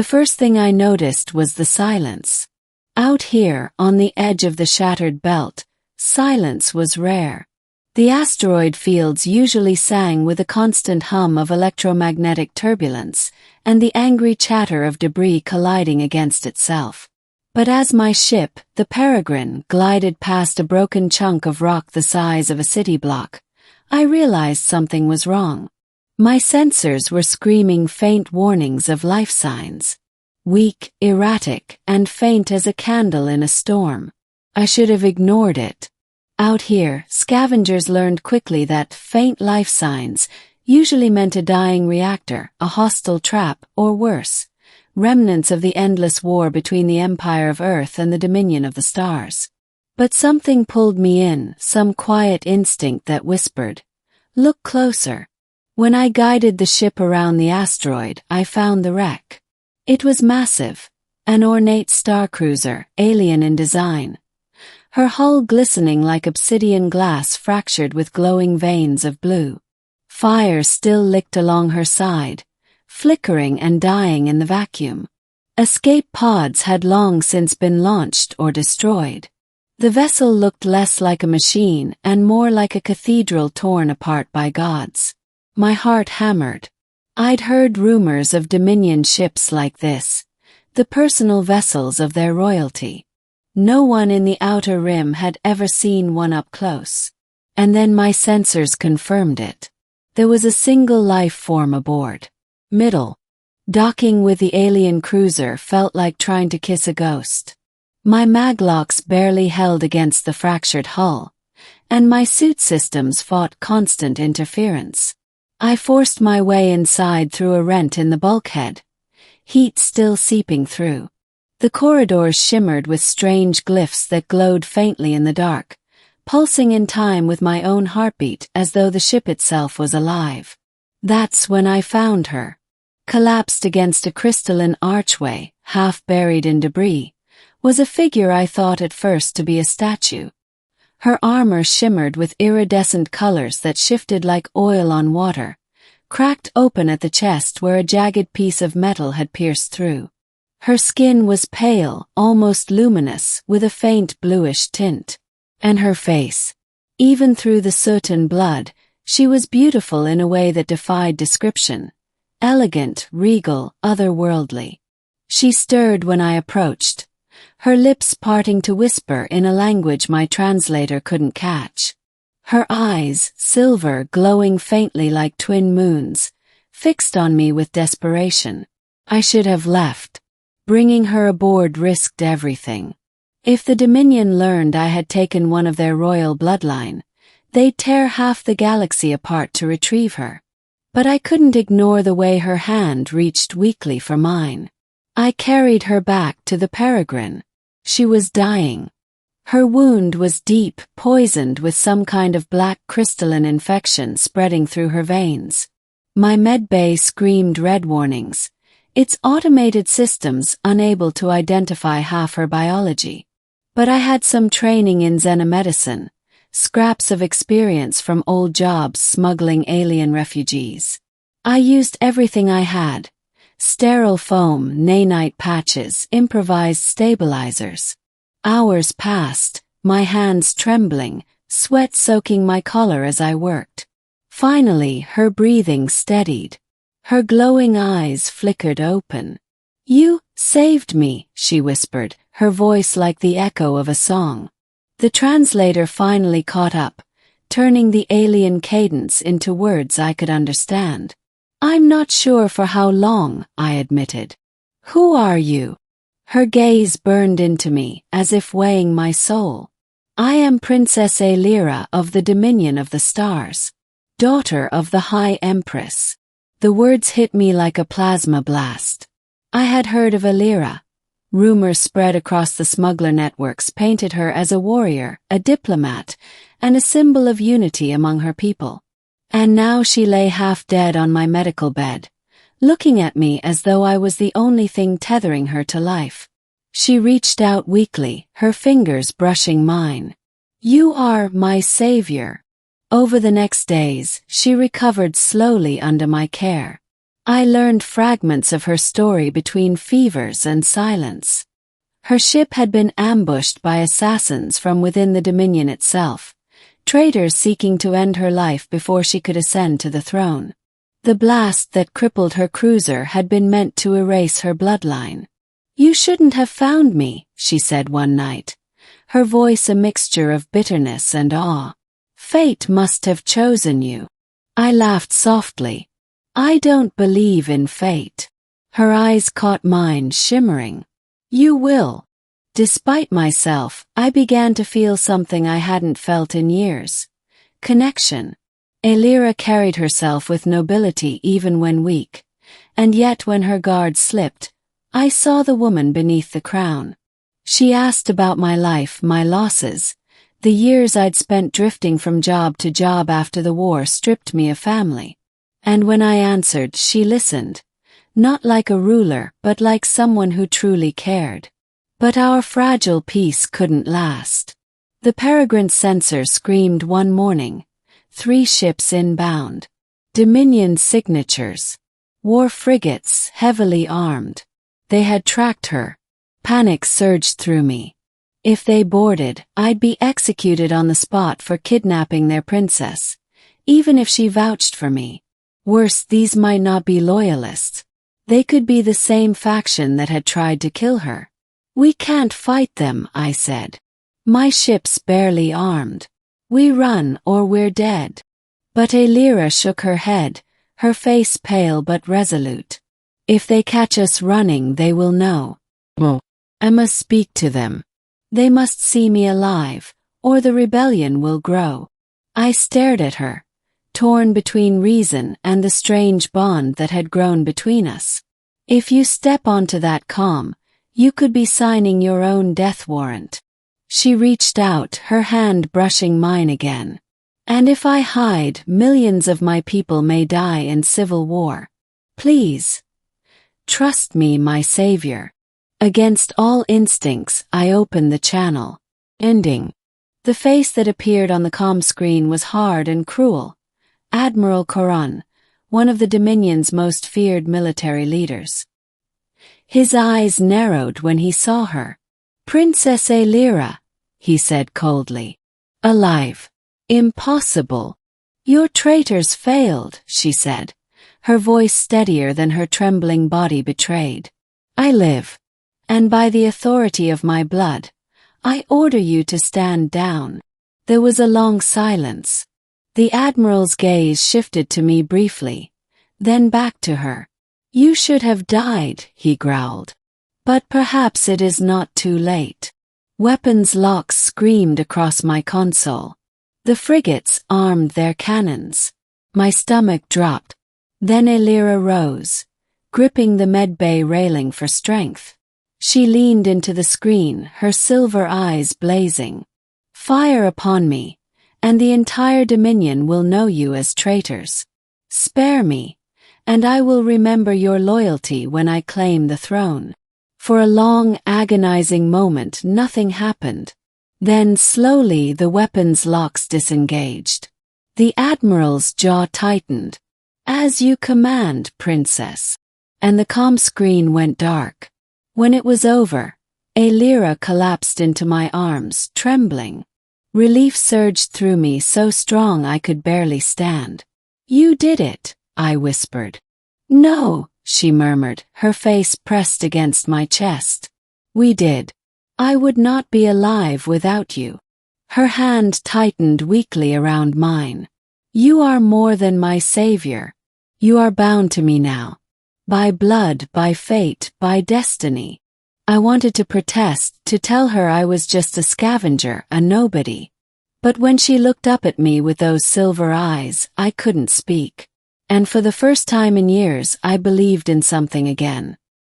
The first thing I noticed was the silence. Out here, on the edge of the shattered belt, silence was rare. The asteroid fields usually sang with a constant hum of electromagnetic turbulence and the angry chatter of debris colliding against itself. But as my ship, the Peregrine, glided past a broken chunk of rock the size of a city block, I realized something was wrong. My sensors were screaming faint warnings of life signs. Weak, erratic, and faint as a candle in a storm. I should have ignored it. Out here, scavengers learned quickly that faint life signs usually meant a dying reactor, a hostile trap, or worse, remnants of the endless war between the Empire of Earth and the Dominion of the Stars. But something pulled me in, some quiet instinct that whispered, "Look closer." When I guided the ship around the asteroid, I found the wreck. It was massive, an ornate starcruiser, alien in design. Her hull glistening like obsidian glass fractured with glowing veins of blue. Fire still licked along her side, flickering and dying in the vacuum. Escape pods had long since been launched or destroyed. The vessel looked less like a machine and more like a cathedral torn apart by gods. My heart hammered. I'd heard rumors of Dominion ships like this, the personal vessels of their royalty. No one in the outer rim had ever seen one up close. And then my sensors confirmed it. There was a single life form aboard. Middle. Docking with the alien cruiser felt like trying to kiss a ghost. My maglocks barely held against the fractured hull, and my suit systems fought constant interference. I forced my way inside through a rent in the bulkhead, heat still seeping through. The corridors shimmered with strange glyphs that glowed faintly in the dark, pulsing in time with my own heartbeat as though the ship itself was alive. That's when I found her. Collapsed against a crystalline archway, half buried in debris, was a figure I thought at first to be a statue. Her armor shimmered with iridescent colors that shifted like oil on water, cracked open at the chest where a jagged piece of metal had pierced through. Her skin was pale, almost luminous, with a faint bluish tint. And her face. Even through the soot and blood, she was beautiful in a way that defied description. Elegant, regal, otherworldly. She stirred when I approached, her lips parting to whisper in a language my translator couldn't catch. Her eyes, silver, glowing faintly like twin moons, fixed on me with desperation. I should have left. Bringing her aboard risked everything. If the Dominion learned I had taken one of their royal bloodline, they'd tear half the galaxy apart to retrieve her. But I couldn't ignore the way her hand reached weakly for mine. I carried her back to the Peregrine. She was dying. Her wound was deep, poisoned with some kind of black crystalline infection spreading through her veins. My medbay screamed red warnings, its automated systems unable to identify half her biology. But I had some training in xenomedicine, scraps of experience from old jobs smuggling alien refugees. I used everything I had. Sterile foam, nanite patches, improvised stabilizers. Hours passed, my hands trembling, sweat soaking my collar as I worked. Finally, her breathing steadied. Her glowing eyes flickered open. "You saved me," she whispered, her voice like the echo of a song. The translator finally caught up, turning the alien cadence into words I could understand. "I'm not sure for how long," I admitted. "Who are you?" Her gaze burned into me, as if weighing my soul. "I am Princess Aelira of the Dominion of the Stars, daughter of the High Empress." The words hit me like a plasma blast. I had heard of Aelira. Rumors spread across the smuggler networks painted her as a warrior, a diplomat, and a symbol of unity among her people. And now she lay half dead on my medical bed, looking at me as though I was the only thing tethering her to life. She reached out weakly, her fingers brushing mine. "You are my savior." Over the next days, she recovered slowly under my care. I learned fragments of her story between fevers and silence. Her ship had been ambushed by assassins from within the Dominion itself, traitors seeking to end her life before she could ascend to the throne. The blast that crippled her cruiser had been meant to erase her bloodline. "You shouldn't have found me," she said one night, her voice a mixture of bitterness and awe. "Fate must have chosen you." I laughed softly. "I don't believe in fate." Her eyes caught mine, shimmering. "You will." Despite myself, I began to feel something I hadn't felt in years. Connection. Elira carried herself with nobility even when weak, and yet when her guard slipped, I saw the woman beneath the crown. She asked about my life, my losses, the years I'd spent drifting from job to job after the war stripped me of family. And when I answered, she listened, not like a ruler but like someone who truly cared. But our fragile peace couldn't last. The peregrine censor screamed one morning, 3 ships inbound. Dominion signatures. War frigates, heavily armed. They had tracked her. Panic surged through me. If they boarded, I'd be executed on the spot for kidnapping their princess, even if she vouched for me. Worse, these might not be loyalists. They could be the same faction that had tried to kill her. "We can't fight them," I said. "My ship's barely armed. We run or we're dead." But Elira shook her head, her face pale but resolute. "If they catch us running, they will know. I must speak to them. They must see me alive, or the rebellion will grow." I stared at her, torn between reason and the strange bond that had grown between us. "If you step onto that comm, you could be signing your own death warrant." She reached out, her hand brushing mine again. "And if I hide, millions of my people may die in civil war. Please. Trust me, my savior." Against all instincts, I opened the channel. Ending. The face that appeared on the comm screen was hard and cruel. Admiral Coron, one of the Dominion's most feared military leaders. His eyes narrowed when he saw her. "Princess Elira," he said coldly. "Alive. Impossible." "Your traitors failed," she said, her voice steadier than her trembling body betrayed. "I live. And by the authority of my blood, I order you to stand down." There was a long silence. The Admiral's gaze shifted to me briefly, then back to her. "You should have died," he growled. "But perhaps it is not too late." Weapons locks screamed across my console. The frigates armed their cannons. My stomach dropped. Then Elira rose, gripping the medbay railing for strength. She leaned into the screen, her silver eyes blazing. "Fire upon me, and the entire Dominion will know you as traitors. Spare me, and I will remember your loyalty when I claim the throne." For a long, agonizing moment, nothing happened. Then, slowly, the weapons locks disengaged. The Admiral's jaw tightened. "As you command, Princess." And the comm screen went dark. When it was over, Elira collapsed into my arms, trembling. Relief surged through me so strong I could barely stand. "You did it," I whispered. "No," she murmured, her face pressed against my chest. "We did. I would not be alive without you." Her hand tightened weakly around mine. "You are more than my savior. You are bound to me now. By blood, by fate, by destiny." I wanted to protest, to tell her I was just a scavenger, a nobody. But when she looked up at me with those silver eyes, I couldn't speak. And for the first time in years, I believed in something again.